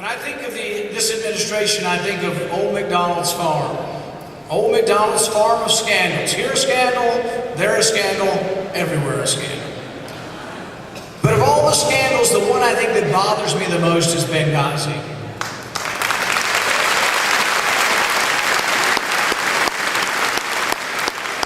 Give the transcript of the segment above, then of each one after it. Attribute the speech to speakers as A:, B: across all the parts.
A: When I think of this administration, I think of Old MacDonald's farm. Old MacDonald's farm of scandals. Here a scandal, there a scandal, everywhere a scandal. But of all the scandals, the one I think that bothers me the most is Benghazi.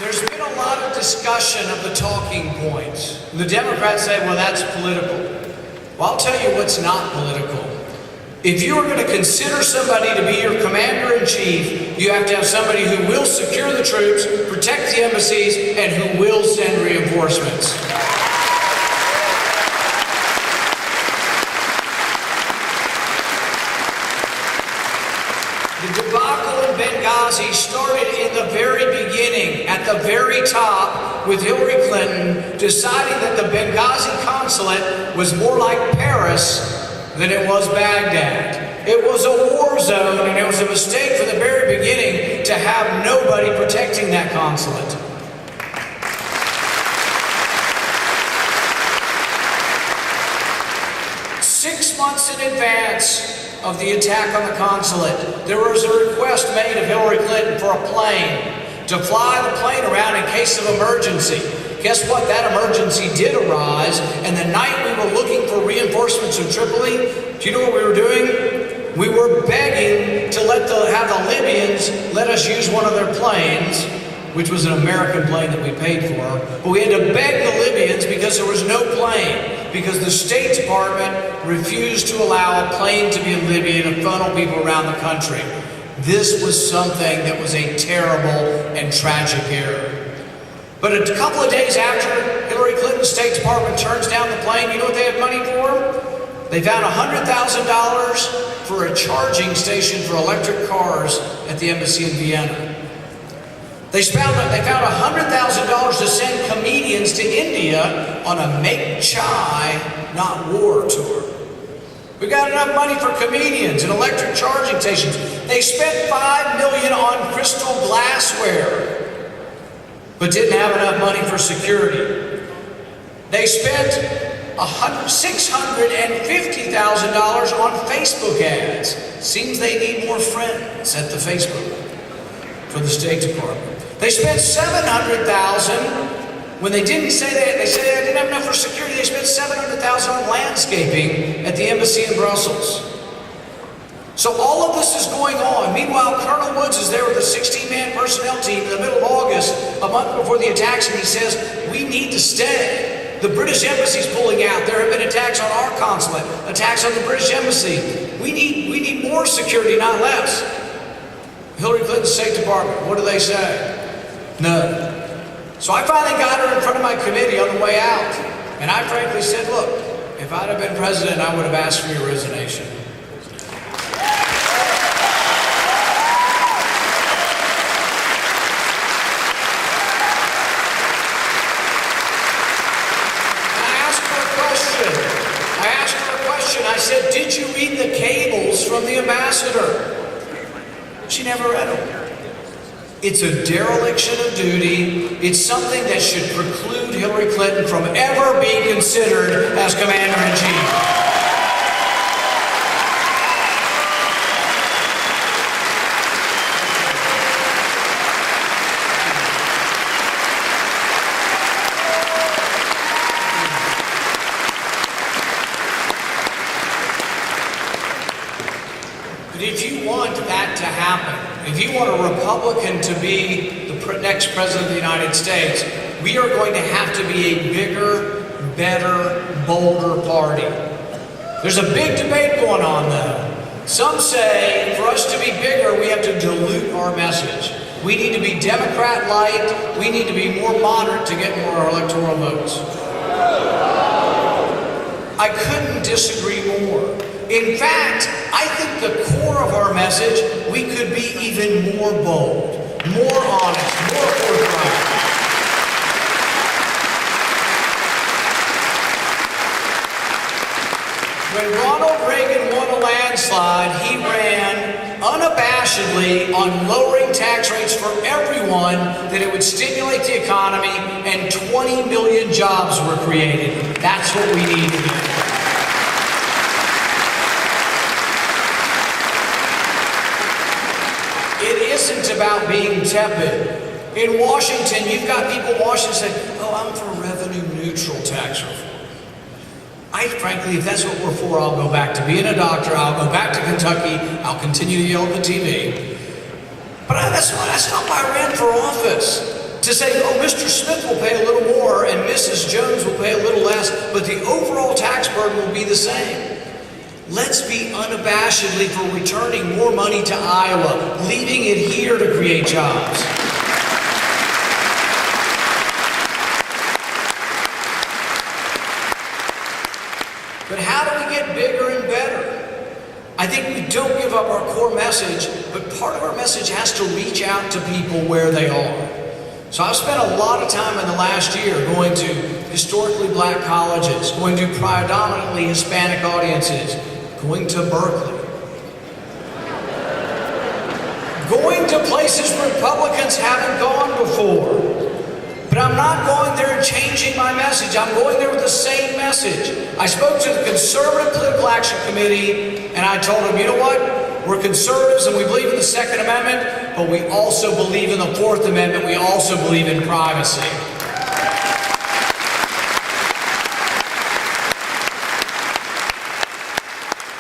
A: There's been a lot of discussion of the talking points. The Democrats say, well, that's political. Well, I'll tell you what's not political. If you are going to consider somebody to be your commander-in-chief, you have to have somebody who will secure the troops, protect the embassies, and who will send reinforcements. The debacle in Benghazi started in the very beginning, at the very top, with Hillary Clinton deciding that the Benghazi consulate was more like Paris than it was Baghdad. It was a war zone, and it was a mistake from the very beginning to have nobody protecting that consulate. Six months in advance of the attack on the consulate, there was a request made of Hillary Clinton for a plane to fly the plane around in case of emergency. Guess what? That emergency did arise, and the night we were looking for reinforcements from Tripoli, do you know what we were doing? We were begging to have the Libyans let us use one of their planes, which was an American plane that we paid for, but we had to beg the Libyans because there was no plane, because the State Department refused to allow a plane to be in Libya to funnel people around the country. This was something that was a terrible and tragic error. But a couple of days after Hillary Clinton's State Department turns down the plane, you know what they have money for? They found $100,000 for a charging station for electric cars at the embassy in Vienna. They found $100,000 to send comedians to India on a make chai, not war tour. We got enough money for comedians and electric charging stations. They spent $5 million on crystal glassware, but didn't have enough money for security. They spent $650,000 on Facebook ads. Seems they need more friends at the Facebook for the State Department. They spent $700,000 when they didn't say that. They said they didn't have enough for security. They spent $700,000 on landscaping at the embassy in Brussels. So all of this is going on. Meanwhile, Colonel Woods is there with a 16-man personnel team in the middle of August, a month before the attacks, and he says, we need to stay. The British embassy's pulling out. There have been attacks on our consulate, attacks on the British embassy. We need more security, not less. Hillary Clinton's State Department, what do they say? No. So I finally got her in front of my committee on the way out, and I frankly said, look, if I'd have been president, I would have asked for your resignation. I said, did you read the cables from the ambassador? She never read them. It's a dereliction of duty. It's something that should preclude Hillary Clinton from ever being considered as commander-in-chief. If you want that to happen, if you want a Republican to be the next president of the United States, we are going to have to be a bigger, better, bolder party. There's a big debate going on, though. Some say for us to be bigger, we have to dilute our message. We need to be Democrat-light. We need to be more moderate to get more electoral votes. I couldn't disagree more. In fact, I think the core of our message, we could be even more bold, more honest, more forthright. When Ronald Reagan won a landslide, he ran unabashedly on lowering tax rates for everyone, that it would stimulate the economy, and 20 million jobs were created. That's what we need to do. isn't about being tepid. In Washington, you've got people in Washington saying, oh, I'm for revenue neutral tax reform. Frankly, if that's what we're for, I'll go back to being a doctor, I'll go back to Kentucky, I'll continue to yell at the TV. But that's not why I ran for office. To say, oh, Mr. Smith will pay a little more and Mrs. Jones will pay a little less, but the overall tax burden will be the same. Let's be unabashedly for returning more money to Iowa, leaving it here to create jobs. But how do we get bigger and better? I think we don't give up our core message, but part of our message has to reach out to people where they are. So I've spent a lot of time in the last year going to historically black colleges, going to predominantly Hispanic audiences, going to Berkeley, going to places Republicans haven't gone before. But I'm not going there and changing my message. I'm going there with the same message. I spoke to the Conservative Political Action Committee and I told them, you know what? We're conservatives and we believe in the Second Amendment, but we also believe in the Fourth Amendment. We also believe in privacy.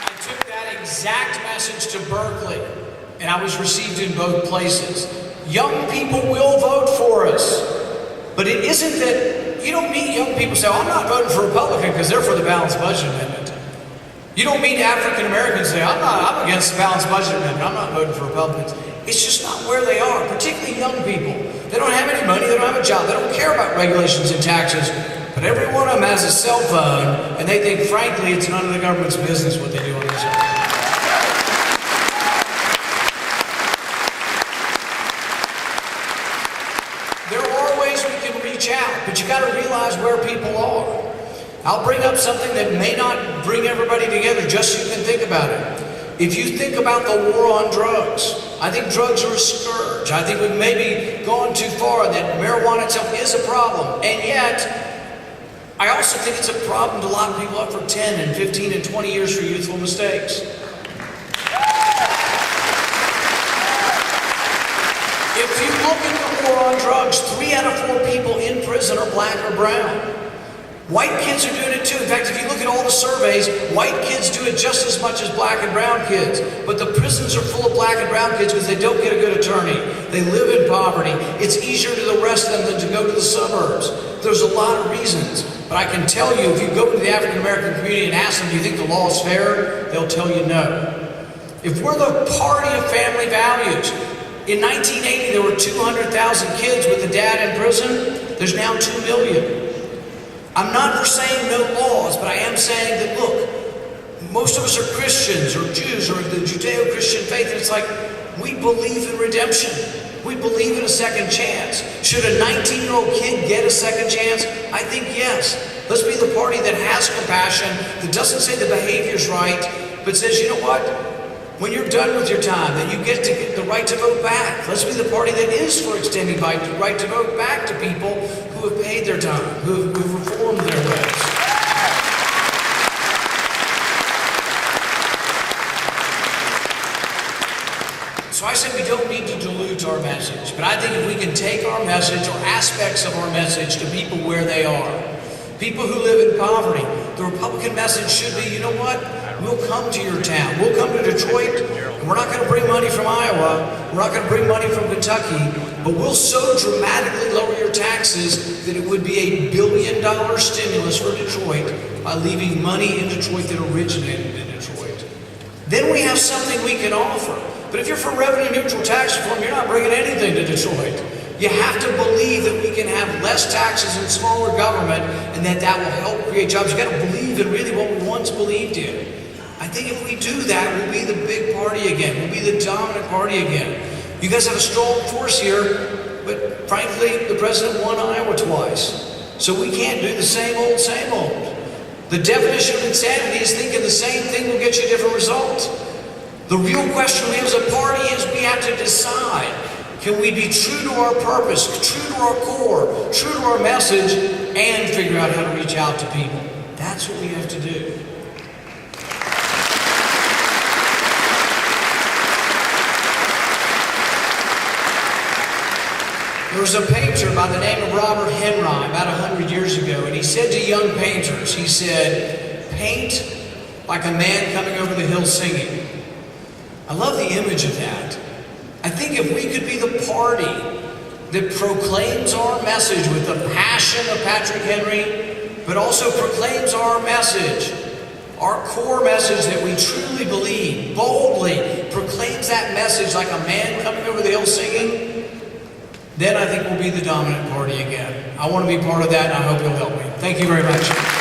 A: I took that exact message to Berkeley and I was received in both places. Young people will vote for us. But it isn't that you don't meet young people say, oh, I'm not voting for Republican because they're for the balanced budget amendment. You don't meet African Americans say, I'm against the balanced budget amendment. I'm not voting for Republicans. It's just not where they are, particularly young people. They don't have any money, they don't have a job, they don't care about regulations and taxes. But every one of them has a cell phone, and they think, frankly, it's none of the government's business what they do on their cell phone. Out, but you got to realize where people are. I'll bring up something that may not bring everybody together, just so you can think about it. If you think about the war on drugs, I think drugs are a scourge. I think we've maybe gone too far, that marijuana itself is a problem. And yet, I also think it's a problem to lock people up for 10 and 15 and 20 years for youthful mistakes. If you look at the war on drugs, 3 out of 4 people in prison are black or brown. White kids are doing it too. In fact, if you look at all the surveys, white kids do it just as much as black and brown kids. But the prisons are full of black and brown kids because they don't get a good attorney. They live in poverty. It's easier to arrest them than to go to the suburbs. There's a lot of reasons. But I can tell you, if you go to the African American community and ask them, do you think the law is fair? They'll tell you no. If we're the party of family values, in 1980, there were 200,000 kids with a dad in prison. There's now 2 million. I'm not for saying no laws, but I am saying that, look, most of us are Christians or Jews or the Judeo-Christian faith, and it's like, we believe in redemption. We believe in a second chance. Should a 19-year-old kid get a second chance? I think yes. Let's be the party that has compassion, that doesn't say the behavior's right, but says, you know what? When you're done with your time, that you get to get the right to vote back. Let's be the party that is for extending the right to vote back to people who have paid their time, who have reformed their ways. So I said we don't need to dilute our message, but I think if we can take our message or aspects of our message to people where they are, people who live in poverty, the Republican message should be, you know what? We'll come to your town. We'll come to Detroit. And we're not going to bring money from Iowa. We're not going to bring money from Kentucky. But we'll so dramatically lower your taxes that it would be $1 billion stimulus for Detroit by leaving money in Detroit that originated in Detroit. Then we have something we can offer. But if you're for revenue neutral tax reform, you're not bringing anything to Detroit. You have to believe that we can have less taxes and smaller government and that will help create jobs. You got to believe in really what we once believed in. I think if we do that, we'll be the big party again. We'll be the dominant party again. You guys have a strong force here, but frankly, the president won Iowa twice. So we can't do the same old, same old. The definition of insanity is thinking the same thing will get you a different result. The real question we have as a party is we have to decide, can we be true to our purpose, true to our core, true to our message, and figure out how to reach out to people? That's what we have to do. There was a painter by the name of Robert Henry about 100 years ago, and he said to young painters, he said, paint like a man coming over the hill singing. I love the image of that. I think if we could be the party that proclaims our message with the passion of Patrick Henry, but also proclaims our message, our core message that we truly believe, boldly proclaims that message like a man coming over the hill singing, then I think we'll be the dominant party again. I want to be part of that, and I hope you'll help me. Thank you very much.